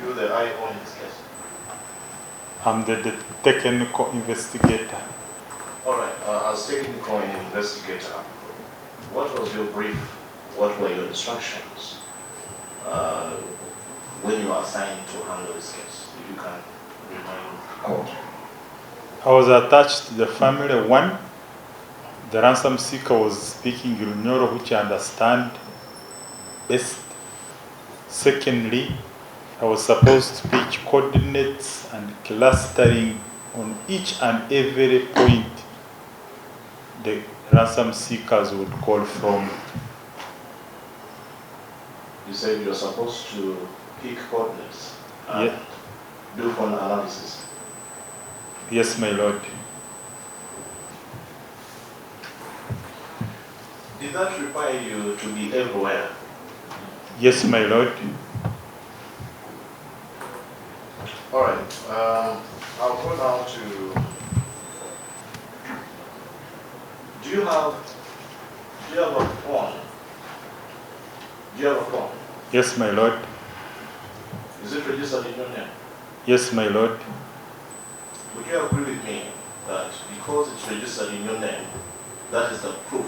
do the IO in this case? I'm the technical investigator. All right, as technical investigator, what was your brief? What were your instructions when you were assigned to handle this case? If you can remind court. I was attached to the family. One, the ransom seeker was speaking Lunyoro, which I understand best. Secondly, I was supposed to pitch coordinates and clustering on each and every point the ransom seekers would call from. You said you're supposed to pick coordinates and do phone analysis. Yes, my lord. Did that require you to be everywhere? Yes, my lord. All right. I'll go now to. Do you have a phone? Do you have a phone? Yes, my lord. Is it registered in your name? Yes, my lord. Would you agree with me that because it's registered in your name, that is the proof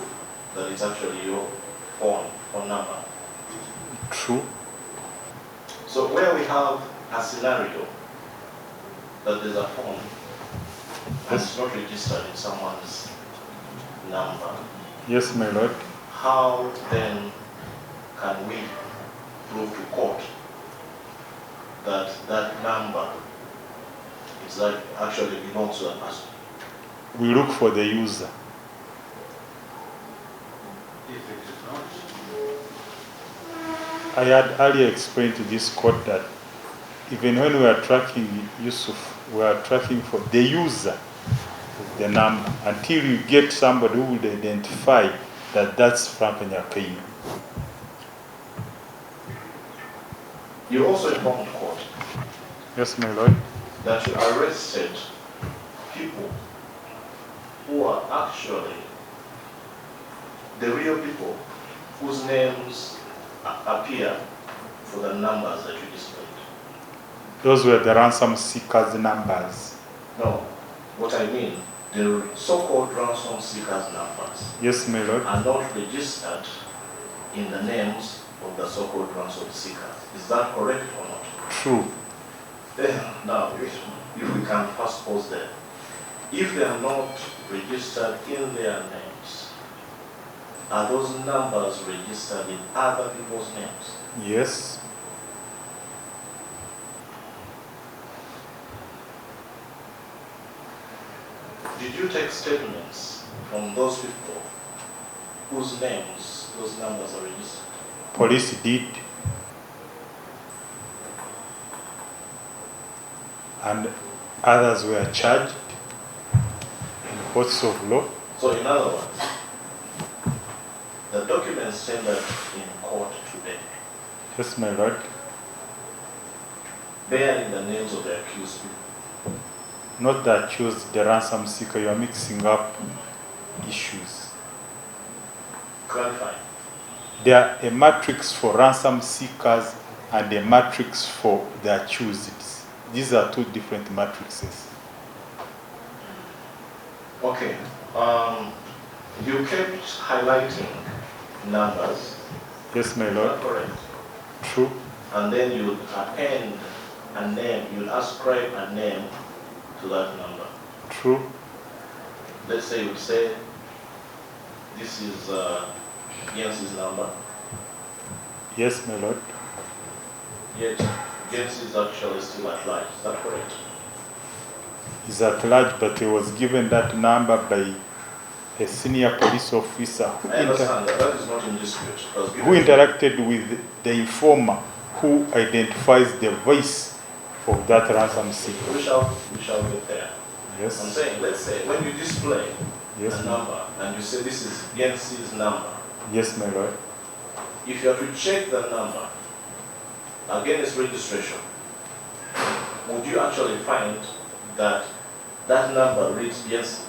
that it's actually your phone number? True. So where we have a scenario that there's a phone and it's not registered in someone's number. Yes, my lord. How then can we prove to court that that number is that actually belongs to that person? We look for the user. If it is not, I had earlier explained to this court that even when we are tracking Yusuf, we are tracking for the user of the number until you get somebody who would identify that that's Frank Nyakayi. you also informed court Yes, my lord. that you arrested people who are actually the real people whose names appear for the numbers that you displayed. Those were the ransom seekers' numbers. No, what I mean, the so-called ransom seekers' numbers Yes, my lord. are not registered in the names of the so-called ransom seekers. Is that correct or not? True. Now, if we can first pause there. If they are not registered in their names, are those numbers registered in other people's names? Yes. Did you take statements from those people whose names those numbers are registered? Police did. And others were charged in courts of law. So in other words, the documents tendered in court today Yes, my lord. bearing the names of the accused people. Not the accused, the ransom seeker. You are mixing up issues. Clarify. There are a matrix for ransom seekers and a matrix for the accused. These are two different matrices. Okay. You kept highlighting numbers. Yes, my Is lord. that correct? True. And then you append a name, you ascribe a name to that number. True. Let's say you say, this is Jens's number. Yes, my lord. Yet Jens is actually still at large. Is that correct? He's at large, but he was given that number by a senior police officer I understand that is not in dispute. who interacted with the informer who identifies the voice of that ransom seeker. We shall get there. Yes. I'm saying, let's say, when you display Yes, a number and you say this is Jens's number, Yes, my lord. if you are to check the number against registration, would you actually find that that number reads Jens?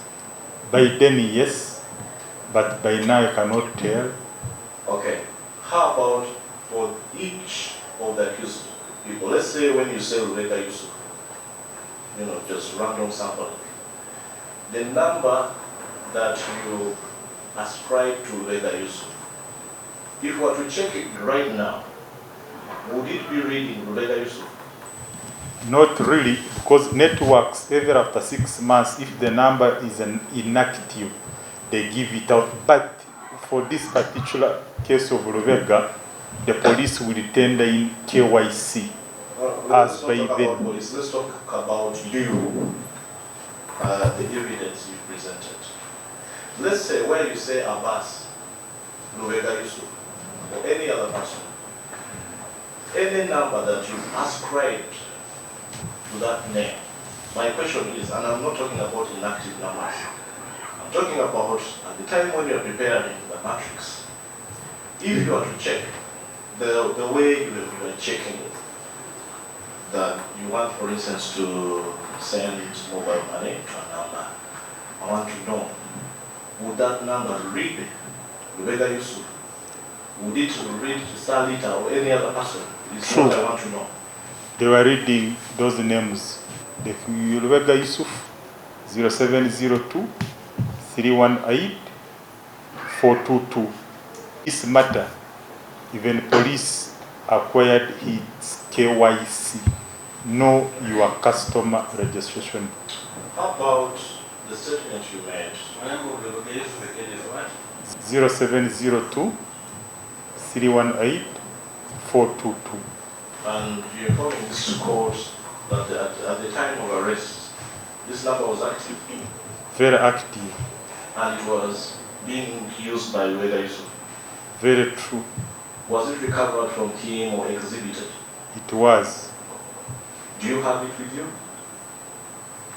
By then, yes, but by now you cannot tell. Okay. How about for each of the accused people. Let's say when you say Rebecca Yusuf, you know, just random somebody, the number that you ascribe to Rebecca Yusuf, if we were to check it right now, would it be reading Rebecca Yusuf? Not really, because networks, every after 6 months, if the number is inactive, they give it out. But for this particular case of Rubega, the police will tender in KYC. Let's not talk about police, let's talk about you, the evidence you presented. Let's say where you say Abbas, Rubega Yusuf, or any other person, any number that you ascribed to that name. My question is, and I'm not talking about inactive numbers, I'm talking about at the time when you're preparing the matrix, if you are to check the way you are checking it, that you want, for instance, to send mobile money to a number, I want to know, would that number read Rebecca Yusuf? Would it read Salita or any other person? It's what I want to know. They were reading those names. The Rebecca Yusuf, 0702 318 422. This matter, even police acquired his KYC, know your customer registration. How about the statement you made? 0702 318 422. And you informed in this court that at the time of arrest, this number was active. Very active. And it was being used by Rebecca Yusuf. Very true. Was it recovered from him or exhibited? It was. Do you have it with you?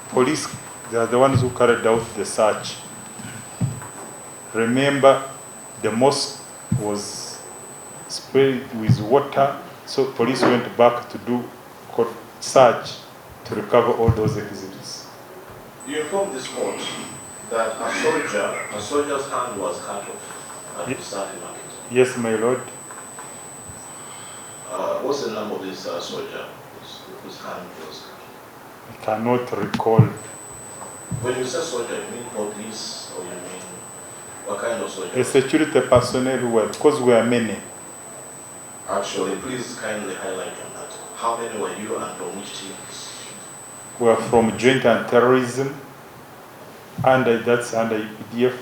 Police, they are the ones who carried out the search. Remember, the mosque was sprayed with water, so police went back to do search to recover all those exhibits. You informed this court that a soldier's hand was cut off at the Safi market. Yes, my lord. What's the name of this soldier whose hand was cut off? I cannot recall. When you say soldier, you mean police or you mean what kind of soldier? A security personnel who were, because we are many. Actually, please kindly highlight on that. How many were you and from which teams? We are from Joint and Terrorism, and that's under EPDF.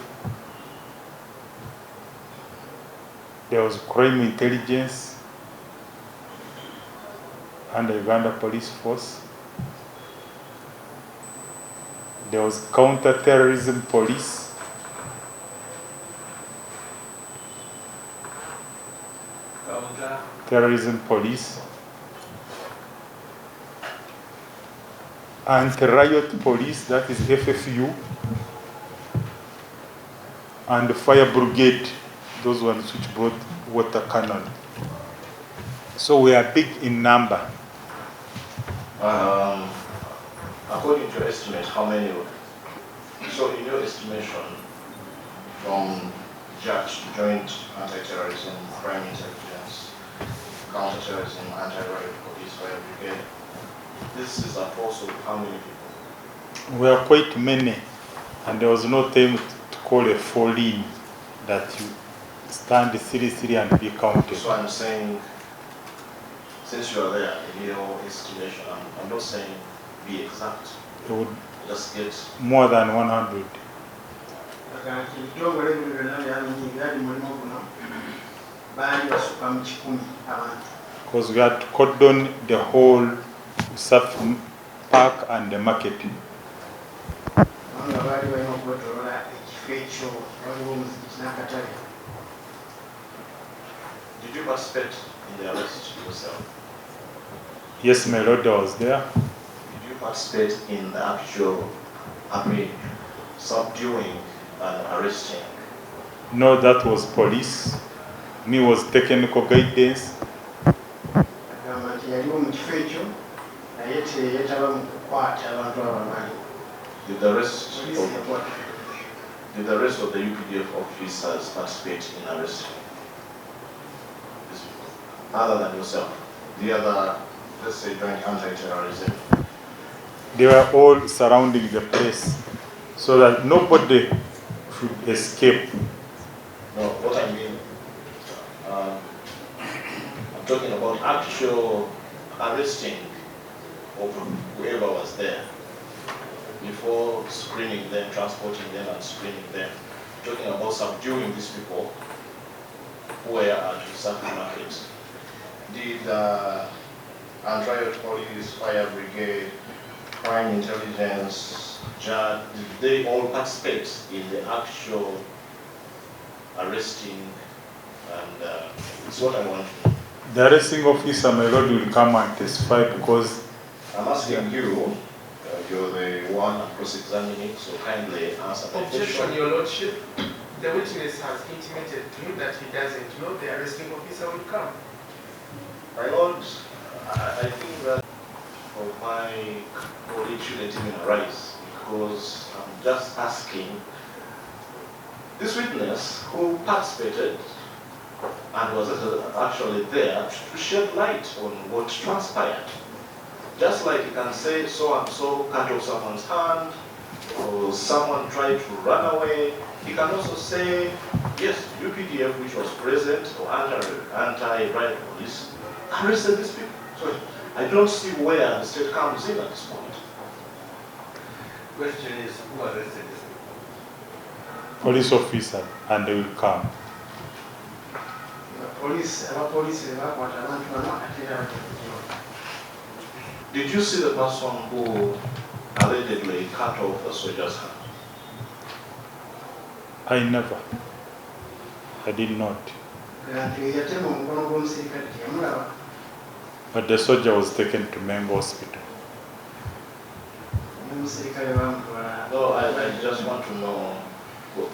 There was Crime Intelligence under Uganda Police Force. There was Counter-Terrorism Police. Terrorism Police. Anti-Riot Police, that is FFU. And the Fire Brigade, those ones which brought water cannon. So we are big in number. According to your estimate, how many? So in your estimation, from Joint Anti-Terrorism, Crime Intelligence, Counter-Terrorism, Anti-Riot Police, Fire Brigade, this is a force of how many people? We are quite many, and there was no time to call a fall-in that you stand seriously and be counted. So I'm saying, since you are there, in your estimation, I'm not saying be exact. It would just get more than 100. Because we had to cordon the whole Surf Park and the market. Did you participate in the arrest yourself? Yes, my lord, I was there. Did you participate in the actual subduing and arresting? No, that was police. Me was technical guidance. Did the rest of the UPDF officers participate in arresting these people? Other than yourself, the other let's say, joint anti-terrorism? They were all surrounding the place so that nobody should escape. No, what I mean, I'm talking about actual arresting of whoever was there before screening them, transporting them and screening them. I'm talking about subduing these people who were at the Circle Market. Did Andrade Police, Fire Brigade, Crime Intelligence, JAD, did they all participate in the actual arresting? And it's what I want to know. The arresting officer, my lord, will come and testify because I'm asking you, you're the one cross-examining, so kindly answer my Objection, question. Your Lordship. The witness has intimated to you that he doesn't know the arresting officer will come. My lord, I think that for my colleague shouldn't even arise because I'm just asking this witness who participated and was actually there to shed light on what transpired. Just like you can say so and so cut off someone's hand or someone tried to run away, he can also say, yes, UPDF, which was present, or anti-riot police, arrested these people. So I don't see where the state comes in at this point. Question is, who arrested these people? police officer, and they will come. Did you see the person who allegedly cut off the soldier's hand? I did not. But the soldier was taken to Mengo Hospital. No, I just want to know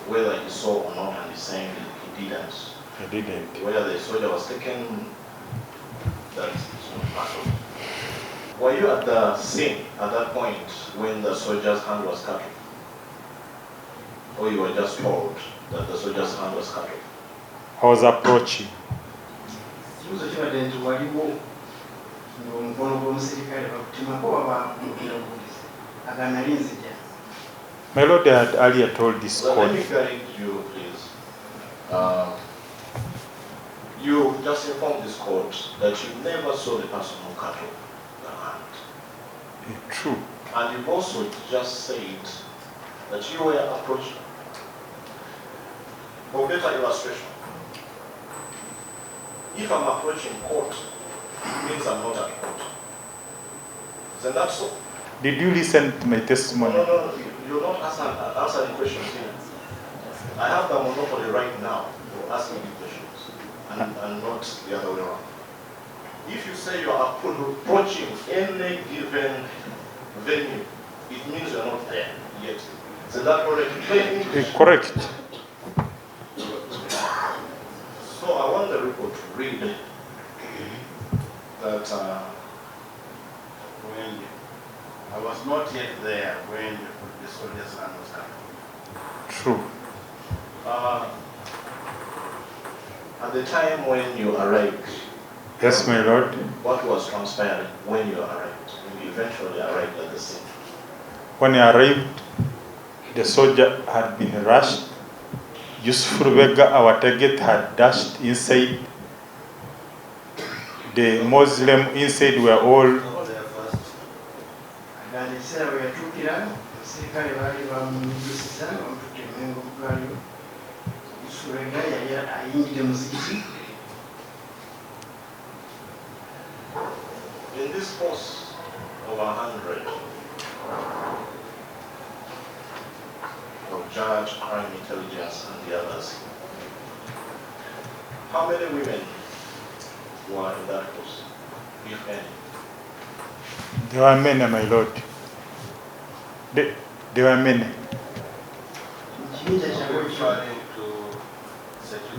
whether he saw or not, and he's saying he didn't. I didn't. Whether the soldier was taken, that's not part of it. Were you at the scene at that point when the soldier's hand was cut off? Or you were just told that the soldier's hand was cut off? I was approaching. My lord had earlier told this Well, court. let me guide you, please. You just informed this court that you never saw the person who cut off the hand. True. And you've also just said that you were approaching. For better illustration, if I'm approaching court, it means I'm not at court. Isn't that so? Did you listen to my testimony? No, you're not answering questions here. I have the monopoly right now for asking you questions, and not the other way around. If you say you are approaching any given venue, it means you're not there yet. Is that correct? Correct. So I want the report to read that when I was not yet there when the soldier's hand was cut off. True. At the time when you arrived, Yes, my lord. what was transpiring when you arrived, when you eventually arrived at the scene? When I arrived, the soldier had been rushed. Yusuf Rubega, our target, had dashed inside. The Muslim inside were all In this force of 100 of judge, crime intelligence, and the others, how many women were in that force, if any? there were many, my lord. There were many. Referring to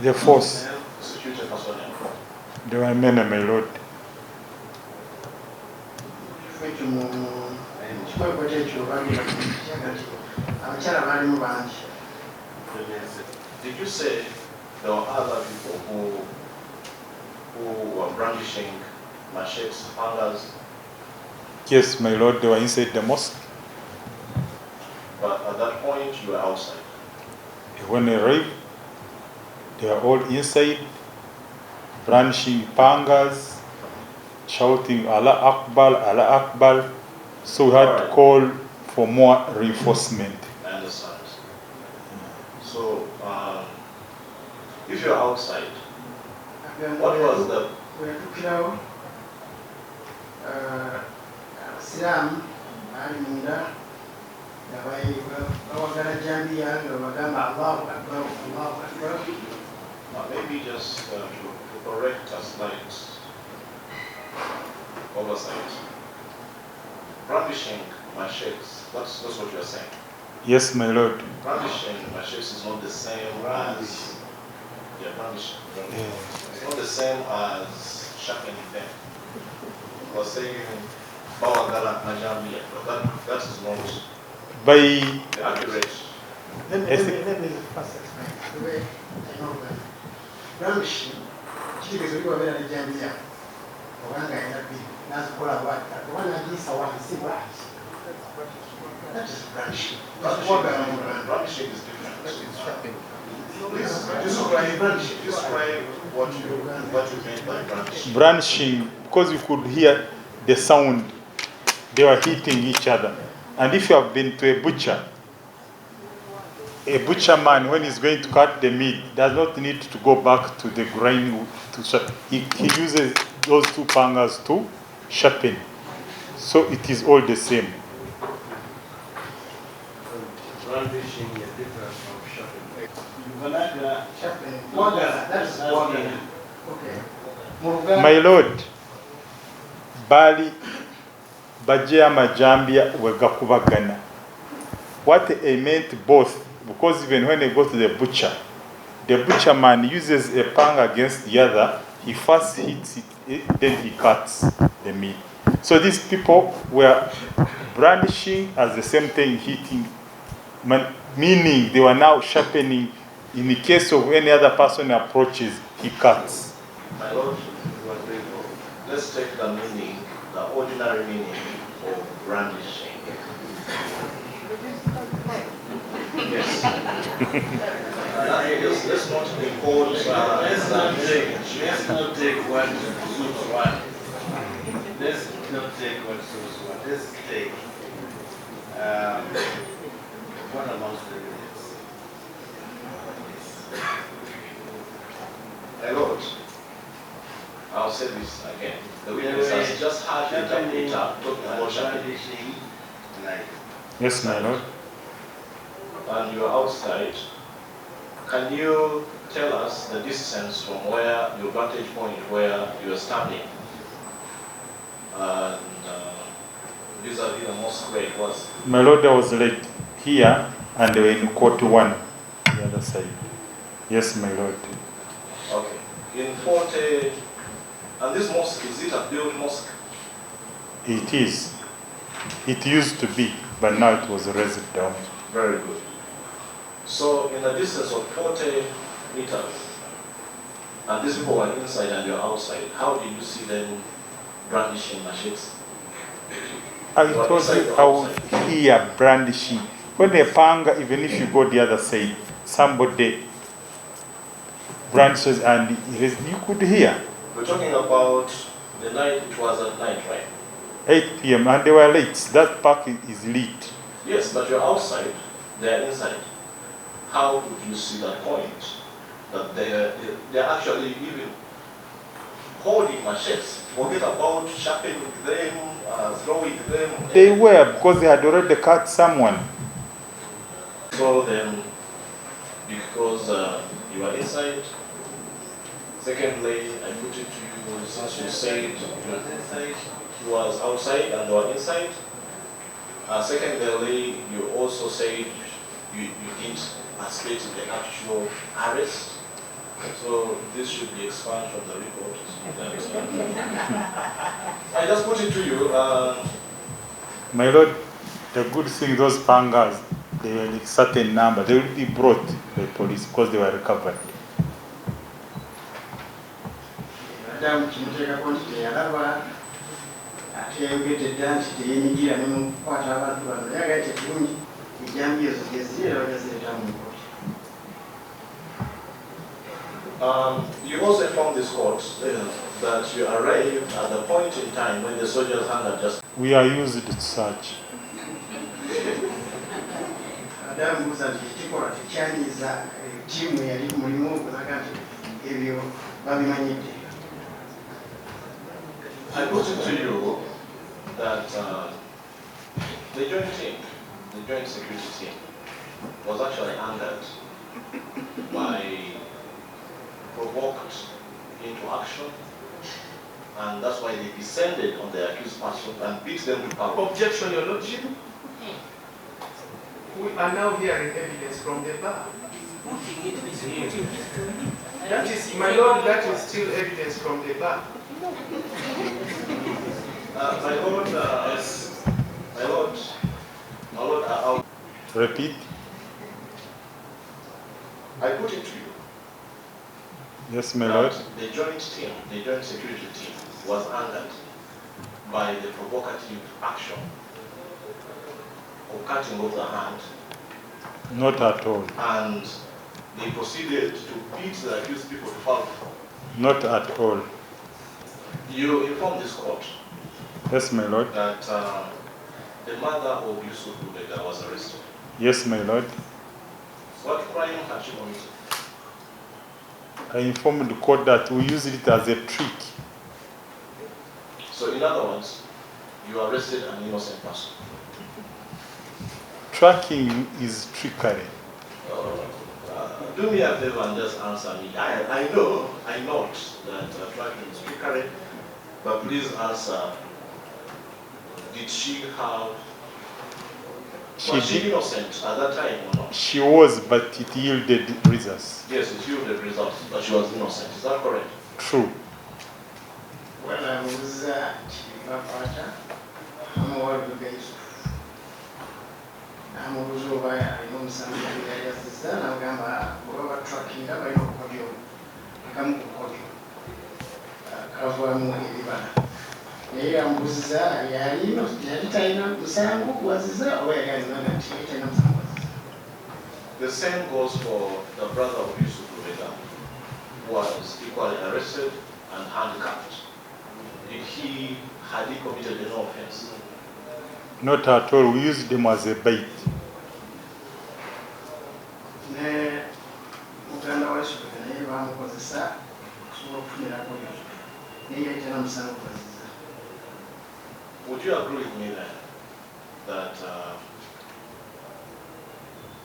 The force. Security personnel. There were many, my lord. Did you say there were other people who were brandishing machetes, pangas, Yes, my lord, they were inside the mosque. But at that point, you were outside. When they arrived, they were all inside, brandishing pangas, shouting Allah Akbar, Allah Akbar. So we had to call for more reinforcement. I understand. So, if you're outside, what was the... maybe just to correct a slight oversight. Brandishing machetes, that's what you're saying. Yes, my lord. Brandishing machetes is not the same as... Yeah, brandishing. It's not the same as sharpening them. Or saying, Bawagala Najamia, but that is not By accurate. Let me first explain. The way I know that brandishing, is really a very jambia. One guy that be that's called a what? One of these are one is right. That is brandishing. Brandishing is different. Please describe what you mean by brandishing. brandishing, because you could hear the sound, they were hitting each other. And if you have been to a butcher man, when he's going to cut the meat, does not need to go back to the grind to he uses those two pangas to sharpen. So it is all the same. Brandishing is different from sharpening. That's okay. My lord, Bali Bajia Majambia Wegakubagana. What they meant both, because even when they go to the butcher man uses a panga against the other, he first hits it, then he cuts the meat. So these people were brandishing as the same thing, hitting, meaning they were now sharpening. In the case of any other person approaches, he cuts. My lord, let's take the meaning, the ordinary meaning of brandishing. Yes. Let's not import. Let's not take what suits one. Let's not take what suits one. Let's take what amounts to evidence. My lord, I'll say this again. The witness has just had the interpreter talking about brandishing. Yes, my lord. and you're outside. Can you tell us the distance from where your vantage point where you're standing and vis-a-vis the mosque where it was? My lord, I was like here and they were in court one, the other side. Yes, my lord. Okay. In Forte, and this mosque, is it a built mosque? It is. It used to be, but now it was raised down. Very good. So in a distance of 40 meters, and these people were inside and you're outside, how did you see them brandishing machetes? I told you I would hear brandishing. When they panga, even if you go the other side, somebody brandishes and you could hear. We're talking about the night, it was at night, right? 8 p.m. and they were late. That park is lit. Yes, but you're outside, they're inside. How would you see that point? That they're actually even holding machetes. Forget about sharpening them, throwing them. They were, because they had already cut someone. So then, because you are inside, secondly, I put it to you, since you said you was outside and you were inside. Secondly, you also said you didn't participate in the actual arrest. So this should be expunged from the report. I just put it to you. My lord, the good thing, those pangas, they were like certain number. They will be brought by police because they were recovered. Madam Chimutega Conti, Alava, teyogedde nti teyinyigira ne mu kukwata abantu bano naye agaite bulungi ejjambi ezo geziri era bajazireeta mu kkooti. You also informed this court that you arrived at the point in time when the soldiers handed just. We are used to such. Adamubuuza nti ekikolwa tekyanyiza ttiimu yali ku mulimu okulaga nti ebyo babimanyidde. I put it to you that the joint team, the joint security team, was actually angered by provoked into action, and that's why they descended on the accused person and beat them to pulp. Objection, Your Lordship. We are now hearing evidence from the bar. That is, my lord, that is still evidence from the bar. My lord, I'll Repeat. I put it to you. Yes, my lord. That the joint team, the joint security team, was angered by the provocative action of cutting off the hand, Not at all. and they proceeded to beat the accused people to pulp. Not at all. You informed this court Yes, my lord. that the mother of Yusuf Lubega was arrested. Yes, my lord. What crime had she committed? I informed the court that we used it as a trick. So in other words, you arrested an innocent person. Tracking is trickery. Do me a favor and just answer me. I know that tracking is trickery, but please answer. Did she have? Was she innocent at that time or not? She was, but it yielded results. Yes, it yielded results, but she was innocent. Is that correct? True. Balamubuuza kibakwata amuwala Lubega Yusufu. N'amubuuza oba alina omusango yali yazizza n'agamba oba batrakinga balina okukodyo akamu ku kodyo kavaamu ebibala. Naye amubuuziza yali talina musango gwazizza oba yali alina nti talina musango gwazizza. The same goes for the brother of Yusuf Lubega, who was equally arrested and handcuffed. Had he committed any offense? Not at all. We used them as a bait. Ne muganda wa Yusufu naye bamukozesa okusobola okufunirako Yusufu. Naye yali talina musango gwazizza. Would you agree with me then that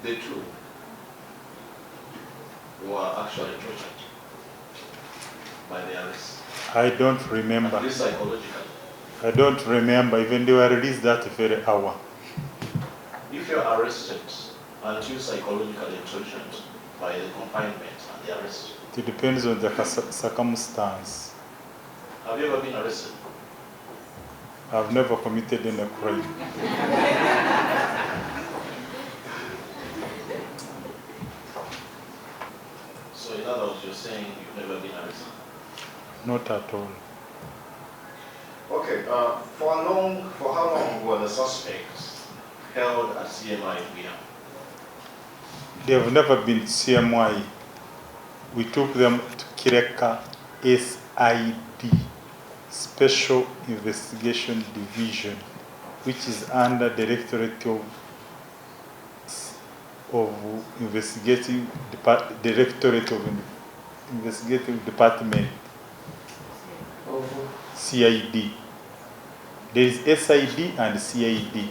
the two were actually tortured by the arrest? I don't remember. At least psychologically. I don't remember. Even they were released that very hour. If you're arrested, aren't you psychologically tortured by the confinement and the arrest? It depends on the circumstance. Have you ever been arrested? I've never committed any crime. So in other words, you're saying you've never been arrested? Not at all. Okay, for how long were the suspects held at CMI here? They have never been CMI. We took them to Kireka SID, Special Investigation Division, which is under Directorate of Investigative Department, CID. There is SID and CID.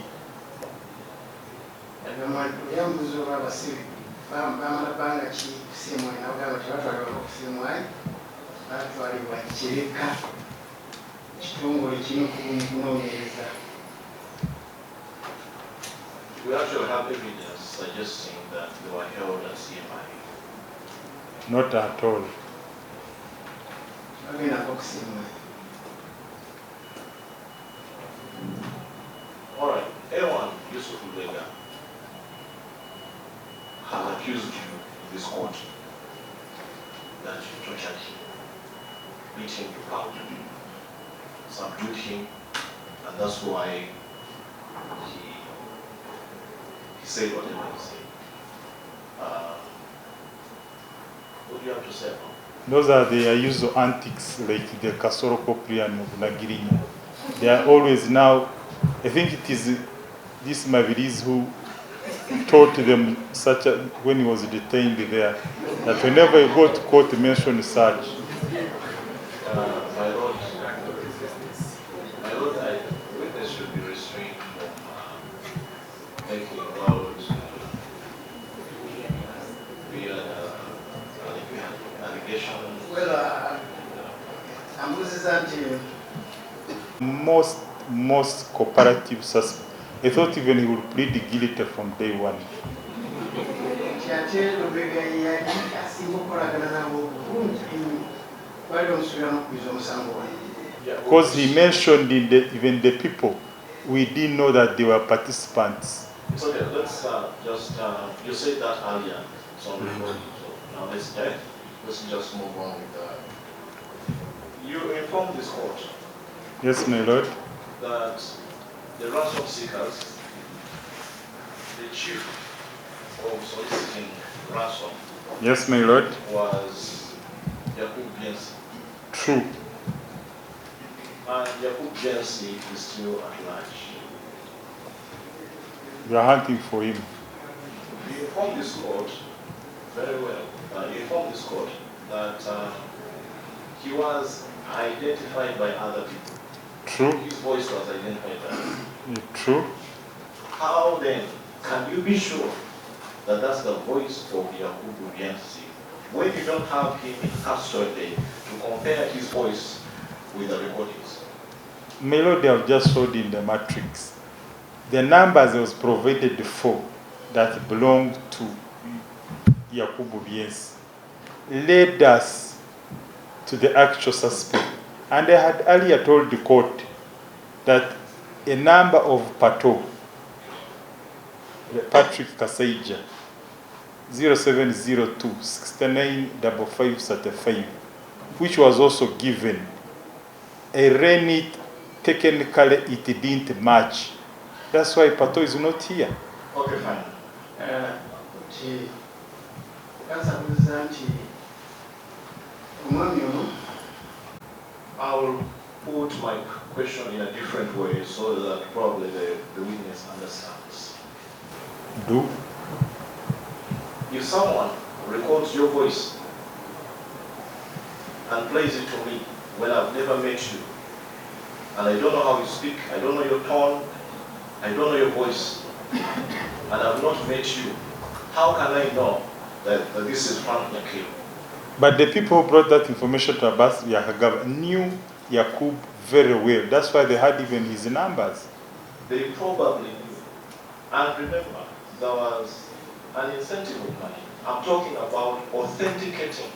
Yambuza oba abasibe bamala bbanga ki CMI n'agamba tebatwalibwa ku CMI batwalibwa Kireka kitongole kimu ku kunoonyereza. We actually have evidence suggesting that they were held at CMI. Not at all. Bagendako ku CMI. All right, A1 Yusuf Lubega has accused you in this court that you tortured him, beat him to pulp, subdued him, And that's why he said whatever he said. What do you have to say about it? Those are their usual antics, like the Kasoro Koprian of Nagirinya. They are always now, I think it is this Maviris who taught them such a, when he was detained there, that whenever you go to court, mention such. My Lord, witness should be restrained from making loud, weird allegations. Well, ambuziza nti Most cooperative suspects, I thought even he would plead guilty from day one. ate Lubega yali asinga okukolagana nabo obulungi ennyo bali omusuubira n'okukwiza omusango we. Because he mentioned in even the people, we didn't know that they were participants. It's okay, let's you said that earlier, so I'm recording, so now let's just move on with that. You informed this court Yes, my lord. that the ransom seekers, the chief of soliciting ransom Yes, my lord. was Yakub Jensi. True. And Yakub Jensi is still at large. We are hunting for him. You informed this court very well. You informed this court that he was identified by other people. True. His voice was identified by them. True. How then can you be sure that that's the voice of Yakubu Biansi when you don't have him in custody to compare his voice with the recordings? My lord, they have just showed in the matrix. The numbers that was provided for that belonged to Yakubu Biensi led us to the actual suspect. And I had earlier told the court that a number of Pato, Patrick Kasaija, 0702 695535, which was also given, I ran it, technically it didn't match. That's why Pato is not here. Okay, fine. Nti basabuliza nti omwami ono I'll put my question in a different way so that probably the witness understands. Do? If someone records your voice and plays it to me when I've never met you, and I don't know how you speak, I don't know your tone, I don't know your voice, and I've not met you, how can I know that this is Frank Yakub? But the people who brought that information to Abbas Yahagav knew Yakub very well. That's why they had even his numbers. They probably knew. And remember, there was an incentive of money. I'm talking about authenticating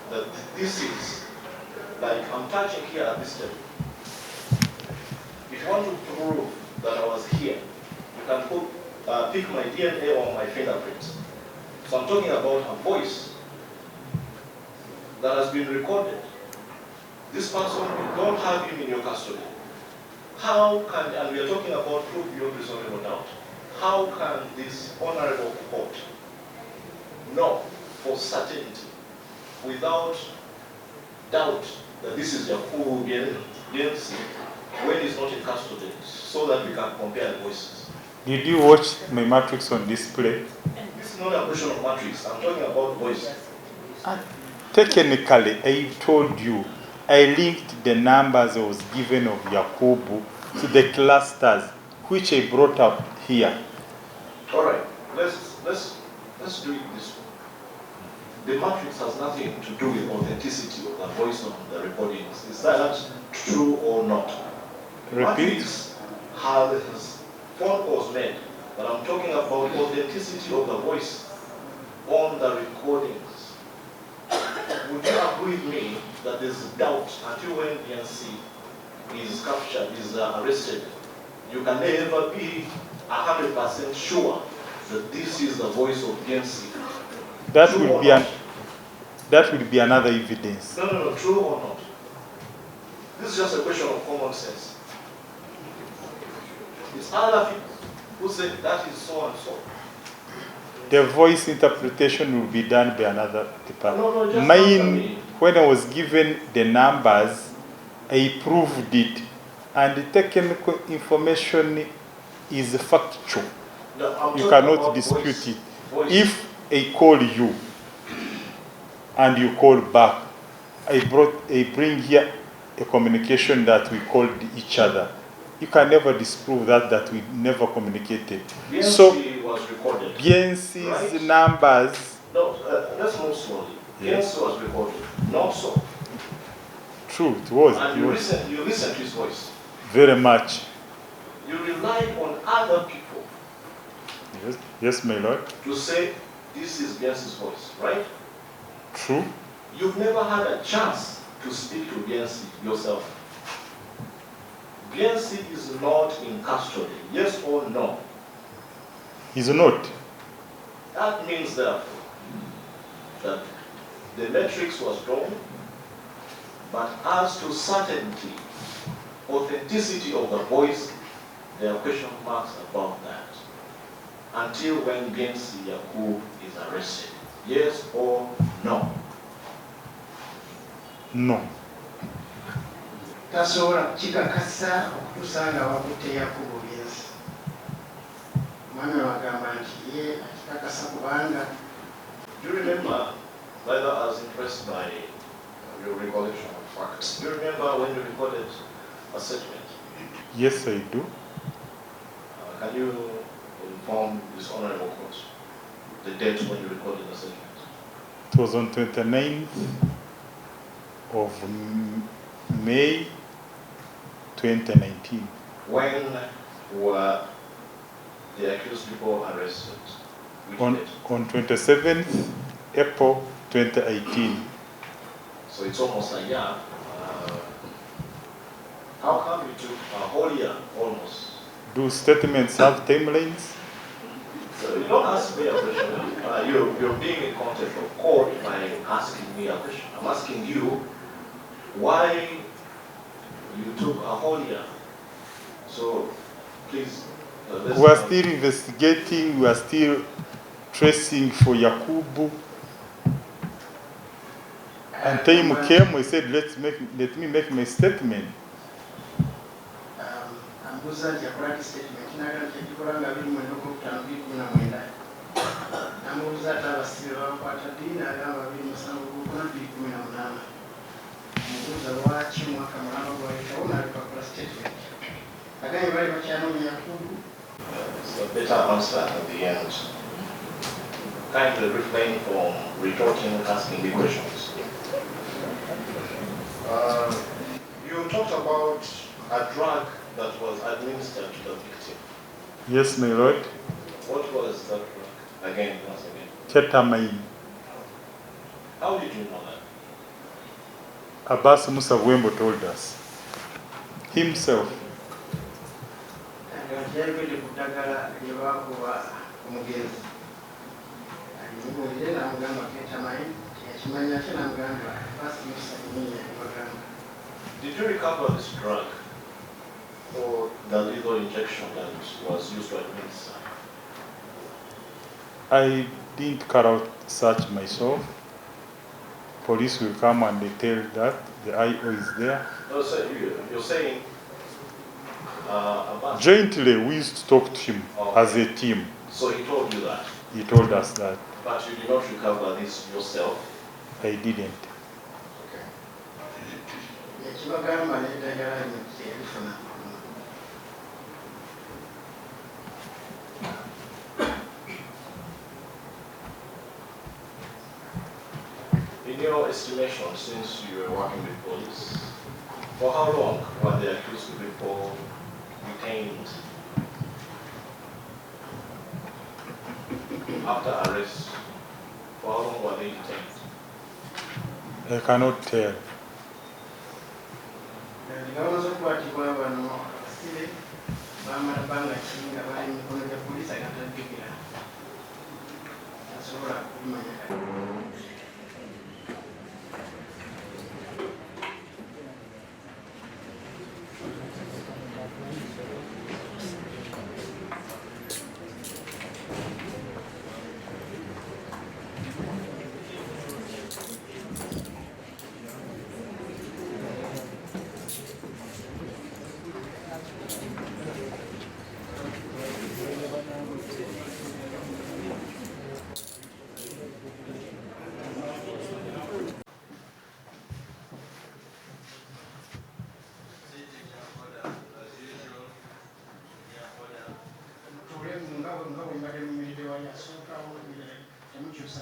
that this is, like I'm touching here at this table. If you want to prove that I was here, you can pick my DNA or my fingerprint. So I'm talking about a voice that has been recorded. This person, you don't have him in your custody. How can, and we are talking about proof beyond reasonable doubt, how can this honorable court know for certainty, without doubt, that this is Yakubu Biensi when he's not in custody, so that we can compare the voices? Did you watch my matrix on display? This is not a question of matrix, I'm talking about voice. Technically, I told you, I linked the numbers I was given of Yakubu to the clusters, which I brought up here. All right, let's do it this way. The matrix has nothing to do with authenticity of the voice of the recordings. Is that true or not? Repeat. Matrix has phone calls made, but I'm talking about authenticity of the voice on the recordings. Would you agree with me that there's doubt until when BNC is captured, is arrested, you can never be 100% sure that this is the voice of BNC? That will be another evidence. No, true or not? This is just a question of common sense. It's other people who say that is so and so. The voice interpretation will be done by another department. No, just Mine, answer me. when I was given the numbers, I proved it, and the technical information is factual. No, I'm You talking cannot about dispute voice. it. Voice. If I call you and you call back, I bring here a communication that we called each other. You can never disprove that we never communicated. So BNC was recorded. BNC's right? numbers. No, let's move slowly. Yes. BNC was recorded. Not so. True, it was. And It you was listen to his voice. very much. You rely on other people Yes, yes, my lord. to say this is BNC's voice, right? True. You've never had a chance to speak to BNC yourself. BNC is not in custody, yes or no? He's not. That means therefore that the matrix was drawn, but as to certainty, authenticity of the voice, there are question marks about that. Until when BNC Yaku is arrested, yes or no? No. tasobola kukikakasa okutuusa nga wakutte Yakubu Byensi. Omwami wagamba nti ye akikakasa kubanga Do you remember, rather I was impressed by your recollection of facts. Do you remember when you recorded a statement? Yes, I do. Can you inform this honorable court the date when you recorded the statement? It was on 29th of May 2019. When were the accused people arrested? Which On date? 27th April 2018. So it's almost a year. How come you took a whole year almost? Do statements have timelines? So you don't ask me a question. You're being in contempt of court by asking me a question. I'm asking you why you took a whole year. So please. We are still investigating, we are still tracing for Yakubu. And time came, we said, let me make my statement. ambuuza nti yakola ki statement n'agamba nti yakikola nga 20:5:2019. Namubuuza ate abasibe bakwata ddi n'agamba 20:7:2018. Mubuuza lwaki mwaka mulamba gwayitawo n'alekakola statement. Agambye bali bakyanoonya Yakubu. It's a better answer at the end. Kindly refrain from retorting, asking me questions. You talked about a drug that was administered to the victim. Yes, my lord. What was that drug? Again, once again. Ketamine. How did you know that? Abbas Musa Wembo told us. Himself. Nti yalikwedde ku ddagala lye baakuba omugenzi. Alimubuulire n'amugamba ketamine, yakimanya ate n'amugamba baasimusa erinnya libagamba. Did you recover this drug or the lethal injection that was used to administer? I didn't carry out search myself. Police will come and they tell that the IO is there. No, so you're saying Abbas. Jointly, we used to talk to him Okay. as a team. So he told you that, He told us that. but you did not recover this yourself. I didn't. Okay. Yakibagamba n'eddagala lino teyalifuna. In your estimation, since you were working with police, for how long were the accused people detained after arrest? For how long were they detained? I cannot tell. Bamaze okukwatibwa bano abasibe bamala bbanga ki nga bali mu mikono gya poliisi agataddegira. Tasobola kubimanya kati. mbadde mumiridde wali asookawo temukyusa